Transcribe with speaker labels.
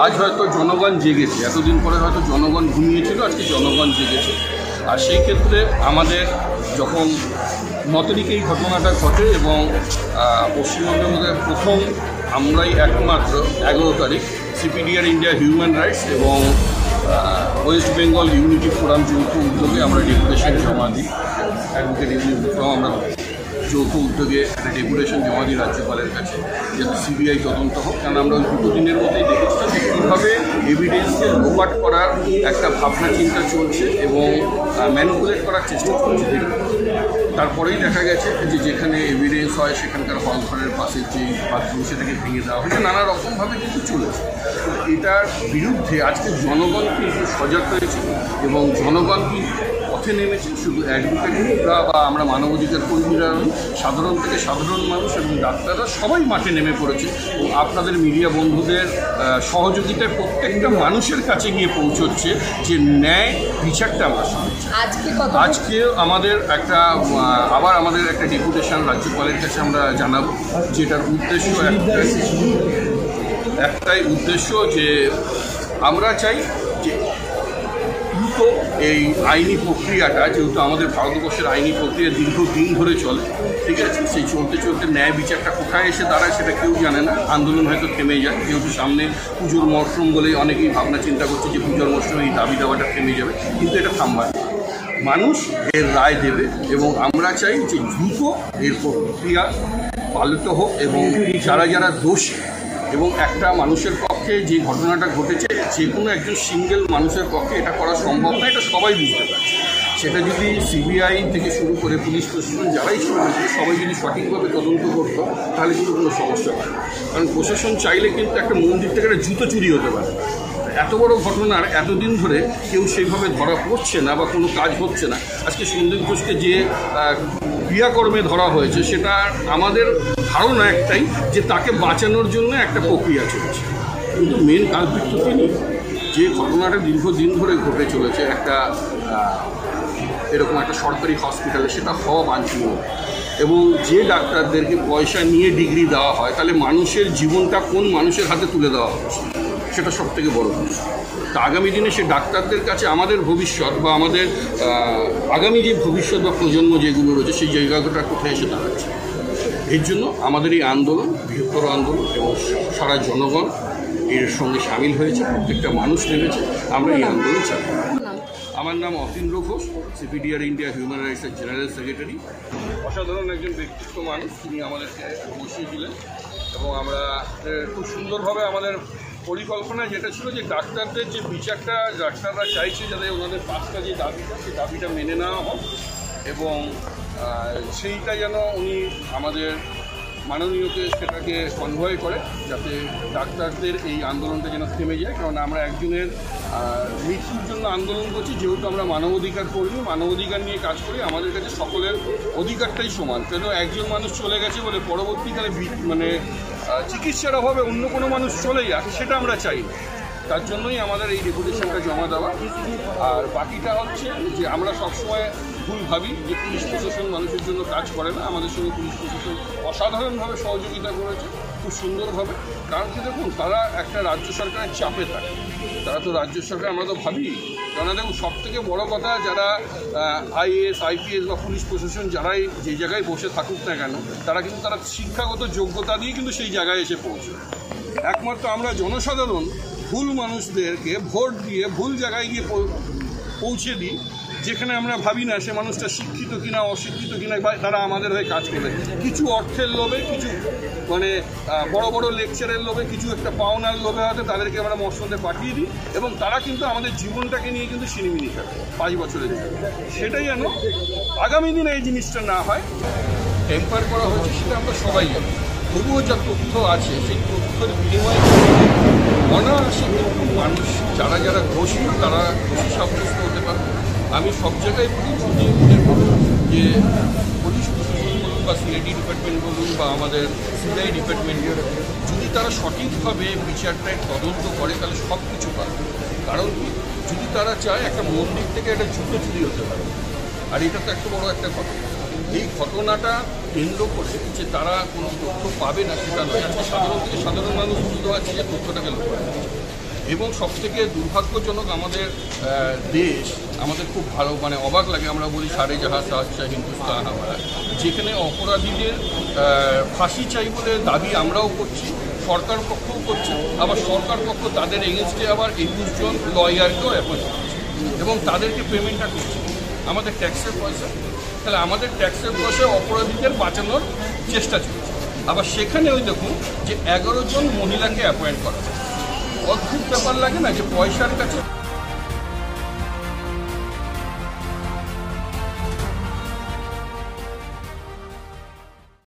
Speaker 1: আজ হয়তো জনগণ জেগেছে, এতদিন পরে হয়তো জনগণ ঘুমিয়েছিল, আজকে জনগণ জেগেছে। আর সেই ক্ষেত্রে আমাদের যখন 9 তারিখে এই ঘটনাটা ঘটে এবং পশ্চিমবঙ্গের মধ্যে প্রথম আমরাই একমাত্র 11 তারিখ সিপিডিআর ইন্ডিয়া হিউম্যান রাইটস এবং ওয়েস্ট বেঙ্গল ইউনিটি ফোরাম যৌথ উদ্যোগে আমরা ডেপুটেশন জমা দিই। অ্যাডভোকেট ইউনিটি ফোরাম আমরা যৌথ উদ্যোগে একটা ডেপুটেশন জমা দিই রাজ্যপালের কাছে, যাতে সিবিআই তদন্ত হোক। কারণ আমরা ওই 2 দিনের মধ্যেই দেখেছিলাম যে কীভাবে এভিডেন্সকে লোপাট করার একটা ভাবনা চিন্তা চলছে এবং ম্যানিপুলেট করার চেষ্টা চলছে। তারপরেই দেখা গেছে যে যেখানে এভিডেন্স হয় সেখানকার হল ঘরের পাশে যে বাথরুম সেটাকে ভেঙে দেওয়া হয়েছে, নানা রকমভাবে কিন্তু চলেছে। এটার বিরুদ্ধে আজকে জনগণ কিন্তু সজাগ হয়েছে এবং জনগণ কিন্তু পথে নেমেছে। শুধু অ্যাডভোকেটরা বা আমরা মানবাধিকার কর্মীরা, সাধারণ থেকে সাধারণ মানুষ এবং ডাক্তাররা সবাই মাঠে নেমে পড়েছে এবং আপনাদের মিডিয়া বন্ধুদের সহযোগিতায় প্রত্যেকটা মানুষের কাছে গিয়ে পৌঁছচ্ছে যে ন্যায় বিচারটা আমরা শুনছি। আজকে আমাদের আমাদের একটা ডেপুটেশন রাজ্যপালের কাছে আমরা জানাবো, যেটার উদ্দেশ্য একটাই উদ্দেশ্য যে আমরা চাই যে এই আইনি প্রক্রিয়াটা, যেহেতু আমাদের ভারতবর্ষের আইনি প্রক্রিয়া দীর্ঘদিন ধরে চলে, ঠিক আছে, সেই চলতে চলতে ন্যায় বিচারটা কোথায় এসে দাঁড়ায় সেটা কেউ জানে না। আন্দোলন হয়তো থেমে যায়, যেহেতু সামনে পুজোর মরশুম বলেই অনেকেই ভাবনা চিন্তা করছে যে পুজোর মরশুমে এই দাবি দেওয়াটা থেমে যাবে, কিন্তু এটা থামবে। মানুষ এর রায় দেবে এবং আমরা চাই যে দ্রুত এর প্রক্রিয়া পালিত হোক এবং যারা যারা দোষী, এবং একটা মানুষের পক্ষে যে ঘটনাটা ঘটেছে যে কোনো একজন সিঙ্গেল মানুষের পক্ষে এটা করা সম্ভব না, এটা সবাই বুঝতে পারছে। সেটা যদি সিবিআই থেকে শুরু করে পুলিশ প্রশাসন যারাই শুরু করেছে সবাই যদি সঠিকভাবে তদন্ত করতো তাহলে কিন্তু কোনো সমস্যা হয় না। কারণ প্রশাসন চাইলে কিন্তু একটা মন্দির থেকে একটা জুতো চুরি হতে পারে। এত বড় ঘটনার এতদিন ধরে কেউ সেইভাবে ধরা পড়ছে না বা কোনো কাজ হচ্ছে না। আজকে সন্দীপ ঘোষকে যে ক্রিয়াকর্মে ধরা হয়েছে সেটা আমাদের ধারণা একটাই যে তাকে বাঁচানোর জন্য একটা প্রক্রিয়া চলছে, কিন্তু মেন কালপিট তো তিনি। যে ঘটনাটা দীর্ঘদিন ধরে ঘটে চলেছে একটা এরকম একটা সরকারি হসপিটালে, সেটা হওয়া বাঞ্ছনীয়। এবং যে ডাক্তারদেরকে পয়সা নিয়ে ডিগ্রি দেওয়া হয়, তাহলে মানুষের জীবনটা কোন মানুষের হাতে তুলে দেওয়া হচ্ছে, সেটা সবথেকে বড় প্রশ্ন। তা আগামী দিনে সে ডাক্তারদের কাছে আমাদের ভবিষ্যৎ বা আমাদের আগামী যে ভবিষ্যৎ বা প্রজন্ম যেগুলো রয়েছে সেই জায়গাটা কোথায় এসে দাঁড়াচ্ছে। এর জন্য আমাদের এই আন্দোলন বৃহত্তর আন্দোলন এবং সারা জনগণ এর সঙ্গে সামিল হয়েছে, প্রত্যেকটা মানুষ নেমেছে। আমরা এই আন্দোলন চালাই। আমার নাম Atindra Ghosh, CPDR India human রাইটসের জেনারেল সেক্রেটারি। অসাধারণ একজন ব্যক্তিত্ব মানুষ, তিনি আমাদেরকে বসিয়েছিলেন এবং আমরা খুব সুন্দরভাবে আমাদের পরিকল্পনা যেটা ছিল যে ডাক্তারদের যে বিচারটা ডাক্তাররা চাইছে যাতে ওনাদের 5টা যে দাবিটা সেই দাবিটা মেনে নেওয়া হোক এবং সেইটা যেন উনি আমাদের মাননীয়কে সেটাকে কনভয় করে, যাতে ডাক্তারদের এই আন্দোলনটা যেন থেমে যায়। কারণ আমরা একজনের মৃত্যুর জন্য আন্দোলন করছি, যেহেতু আমরা মানবাধিকার কর্মী, মানবাধিকার নিয়ে কাজ করি, আমাদের কাছে সকলের অধিকারটাই সমান। কেন একজন মানুষ চলে গেছে বলে পরবর্তীকালে চিকিৎসার অভাবে অন্য কোনো মানুষ চলে যাক, সেটা আমরা চাই না। তার জন্যই আমাদের এই ডেপুটেশনটা জমা দেওয়া। আর বাকিটা হচ্ছে যে আমরা সবসময় ভুল ভাবি যে পুলিশ প্রশাসন মানুষের জন্য কাজ করে না। আমাদের সঙ্গে পুলিশ প্রশাসন অসাধারণভাবে সহযোগিতা করেছে, খুব সুন্দরভাবে। কারণ কি দেখুন, তারা একটা রাজ্য সরকারের চাপে থাকে, তারা তো রাজ্য সরকার, আমরা তো ভাবি। কেননা দেখুন, সবথেকে বড় কথা, যারা আইএএস আইপিএস বা পুলিশ প্রশাসন যারাই যে জায়গায় বসে থাকুক না কেন, তারা কিন্তু তারা শিক্ষাগত যোগ্যতা দিয়ে কিন্তু সেই জায়গায় এসে পৌঁছয়। একমাত্র আমরা জনসাধারণ ভুল মানুষদেরকে ভোট দিয়ে ভুল জায়গায় গিয়ে পৌঁছে দিই, যেখানে আমরা ভাবি না সে মানুষটা শিক্ষিত কিনা অশিক্ষিত কিনা, বা তারা আমাদের হয়ে কাজ করে কিছু অর্থের লোভে, কিছু বড় বড় লেকচারের লোভে, কিছু একটা পাওনার লোভে হয়তো তাদেরকে আমরা মসনদে পাঠিয়ে দিই এবং তারা কিন্তু আমাদের জীবনটাকে নিয়ে কিন্তু সিনেমিনি খেলে 5 বছরের জন্য। সেটাই যেন আগামী দিনে এই জিনিসটা না হয়। টেম্পার করা হয়েছে সেটা আমরা সবাই জানি, তবুও যা তথ্য আছে সেই তথ্যের বিনিময়ে অনায়াসে কিন্তু মানুষ যারা যারা দোষী তারা দোষী সাব্যস্ত হতে পারে। আমি সব জায়গায় বলি, যদি যে পুলিশ প্রশাসন বলুন বা সিআইডি ডিপার্টমেন্ট বলুন বা আমাদের সিবিআই ডিপার্টমেন্ট, যদি তারা সঠিকভাবে বিচারটায় তদন্ত করে তাহলে সব কিছু পাবে। কারণ যদি তারা চায় একটা মন্দির থেকে একটা জুতো চুরি হতে পারে, আর এটা তো একটা বড় একটা ঘটনা। এই ঘটনাটা কেন্দ্র করে যে তারা কোনো তথ্য পাবে না সেটা নয়। আজকে সাধারণ থেকে সাধারণ মানুষ বুঝতে পারছে যে তথ্যটাকে লোক এবং সবথেকে দুর্ভাগ্যজনক আমাদের দেশ, আমাদের খুব ভালো মানে অবাক লাগে, আমরা বলি সারে জাহা শাহ হিন্দুস্তান আমরা, যেখানে অপরাধীদের ফাঁসি চাই বলে দাবি আমরাও করছি, সরকার পক্ষও করছে, আবার সরকার পক্ষ তাদের এগেনস্টে আবার 21 জন লয়ারকেও অ্যাপয়েন্ট করছে এবং তাদেরকে পেমেন্টটা করছে আমাদের ট্যাক্সের পয়সা। তাহলে আমাদের ট্যাক্সের পয়সায় অপরাধীদের বাঁচানোর চেষ্টা চলছে। আবার সেখানে ওই দেখুন যে 11 জন মহিলাকে অ্যাপয়েন্ট করা, অদ্ভুত ব্যাপার লাগে না যে পয়সার কাছে